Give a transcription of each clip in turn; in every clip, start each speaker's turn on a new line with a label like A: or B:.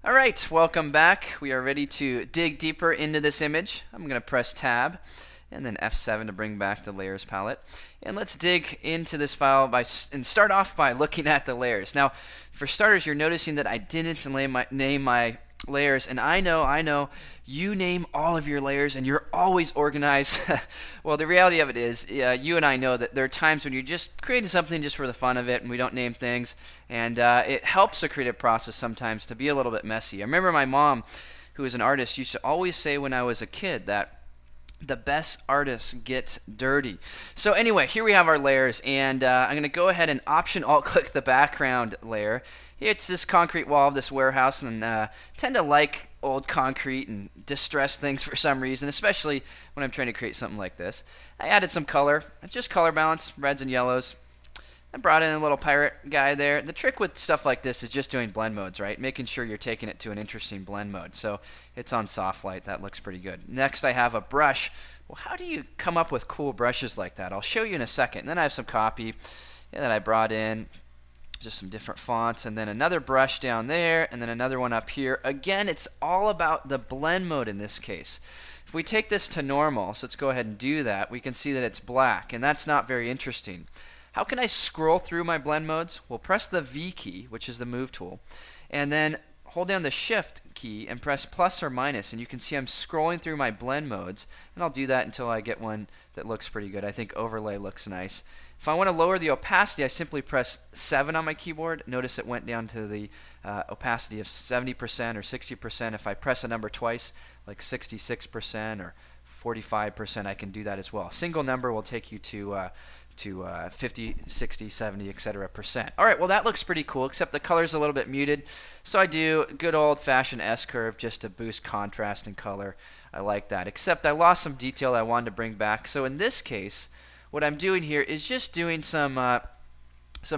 A: All right, welcome back. We are ready to dig deeper into this image. I'm going to press Tab and then F7 to bring back the layers palette. And let's dig into this file and start off by looking at the layers. Now, for starters, you're noticing that I didn't name my layers, and I know you name all of your layers and you're always organized. Well, the reality of it is, you and I know that there are times when you're just creating something just for the fun of it and we don't name things, and it helps the creative process sometimes to be a little bit messy. I remember my mom, who is an artist, used to always say when I was a kid that the best artists get dirty. So anyway, here we have our layers, and I'm going to go ahead and Option Alt click the background layer. It's this concrete wall of this warehouse, and tend to like old concrete and distress things for some reason, especially when I'm trying to create something like this. I added some color, just color balance, reds and yellows. I brought in a little pirate guy there. The trick with stuff like this is just doing blend modes, right? Making sure you're taking it to an interesting blend mode. So it's on soft light. That looks pretty good. Next, I have a brush. Well, how do you come up with cool brushes like that? I'll show you in a second. And then I have some copy that I brought in, just some different fonts, and then another brush down there, and then another one up here. Again, it's all about the blend mode in this case. If we take this to normal, so let's go ahead and do that, we can see that it's black, and that's not very interesting. How can I scroll through my blend modes? Well, press the V key, which is the move tool, and then hold down the Shift key and press plus or minus, and you can see I'm scrolling through my blend modes, and I'll do that until I get one that looks pretty good. I think overlay looks nice. If I want to lower the opacity, I simply press 7 on my keyboard. Notice it went down to the opacity of 70% or 60%. If I press a number twice, like 66% or 45%, I can do that as well. A single number will take you to 50, 60, 70, etc. percent. All right, well that looks pretty cool, except the color's a little bit muted. So I do a good old-fashioned S-curve just to boost contrast and color. I like that, except I lost some detail I wanted to bring back. So in this case, what I'm doing here is just doing some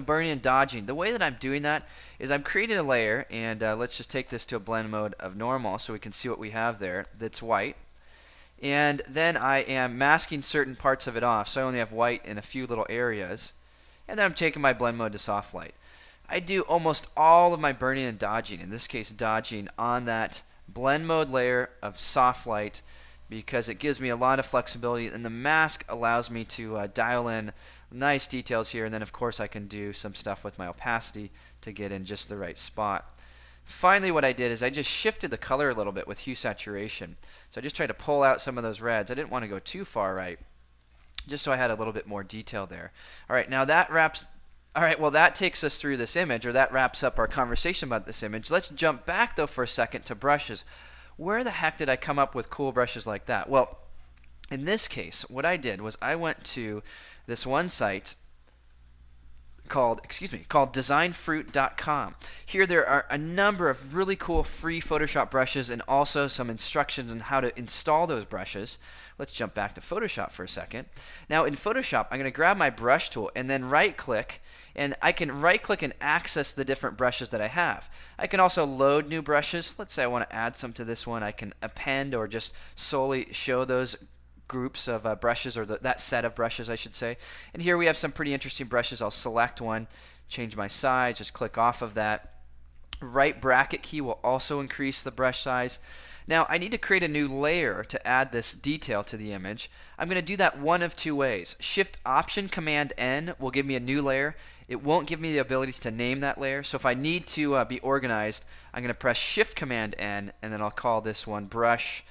A: burning and dodging. The way that I'm doing that is I'm creating a layer, and let's just take this to a blend mode of normal so we can see what we have there that's white. And then I am masking certain parts of it off, so I only have white in a few little areas. And then I'm taking my blend mode to soft light. I do almost all of my burning and dodging, in this case dodging on that blend mode layer of soft light, because it gives me a lot of flexibility, and the mask allows me to dial in nice details here, and then of course I can do some stuff with my opacity to get in just the right spot. Finally, what I did is I just shifted the color a little bit with hue saturation. So I just tried to pull out some of those reds. I didn't want to go too far right, just so I had a little bit more detail there. All right, now that wraps. All right, well that takes us through this image, or that wraps up our conversation about this image. Let's jump back though for a second to brushes. Where the heck did I come up with cool brushes like that? Well, in this case, what I did was I went to this one site called designfruit.com. Here there are a number of really cool free Photoshop brushes and also some instructions on how to install those brushes. Let's jump back to Photoshop for a second. Now in Photoshop, I'm going to grab my brush tool and then right click, and I can right click and access the different brushes that I have. I can also load new brushes. Let's say I want to add some to this one. I can append or just solely show those groups of brushes, or that set of brushes I should say. And here we have some pretty interesting brushes. I'll select one, change my size, just click off of that. Right bracket key will also increase the brush size. Now I need to create a new layer to add this detail to the image. I'm going to do that one of two ways. Shift Option Command N will give me a new layer. It won't give me the ability to name that layer. So if I need to be organized, I'm going to press Shift Command N, and then I'll call this one brush.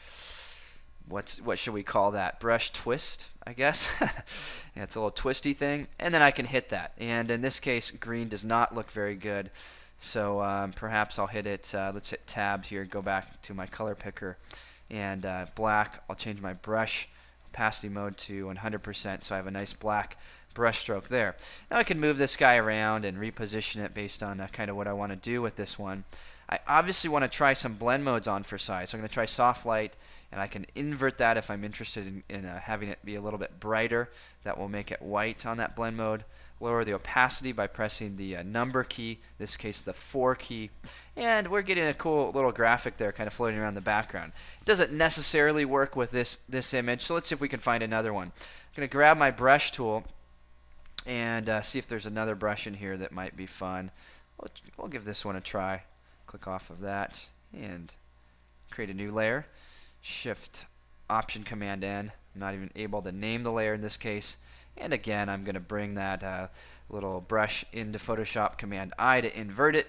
A: What should we call that? Brush twist, I guess. Yeah, it's a little twisty thing, and then I can hit that. And in this case, green does not look very good, so perhaps I'll hit it. Let's hit Tab here, go back to my color picker, and black. I'll change my brush opacity mode to 100%, so I have a nice black brush stroke there. Now I can move this guy around and reposition it based on kind of what I want to do with this one. I obviously want to try some blend modes on for size. So I'm going to try soft light, and I can invert that if I'm interested in having it be a little bit brighter. That will make it white on that blend mode. Lower the opacity by pressing the number key, in this case the 4 key. And we're getting a cool little graphic there kind of floating around the background. It doesn't necessarily work with this image, so let's see if we can find another one. I'm going to grab my brush tool and see if there's another brush in here that might be fun. We'll give this one a try. Click off of that, and create a new layer. Shift Option Command N. I'm not even able to name the layer in this case. And again, I'm going to bring that little brush into Photoshop, Command I to invert it,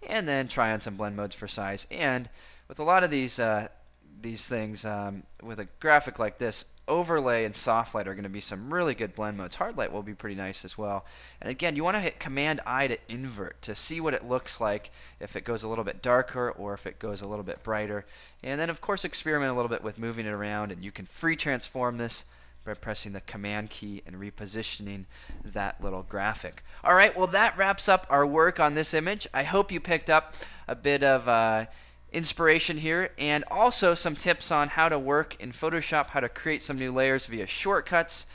A: and then try on some blend modes for size. And with a lot of these things, with a graphic like this, overlay and soft light are going to be some really good blend modes. Hard light will be pretty nice as well. And again, you want to hit Command I to invert to see what it looks like if it goes a little bit darker or if it goes a little bit brighter. And then of course experiment a little bit with moving it around, and you can free transform this by pressing the Command key and repositioning that little graphic. Alright, well that wraps up our work on this image. I hope you picked up a bit of inspiration here, and also some tips on how to work in Photoshop, how to create some new layers via shortcuts,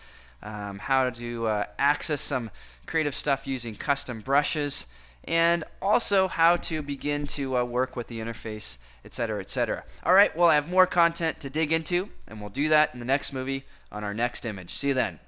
A: how to access some creative stuff using custom brushes, and also how to begin to work with the interface, etc., etc. Alright, well I have more content to dig into, and we'll do that in the next movie on our next image. See you then.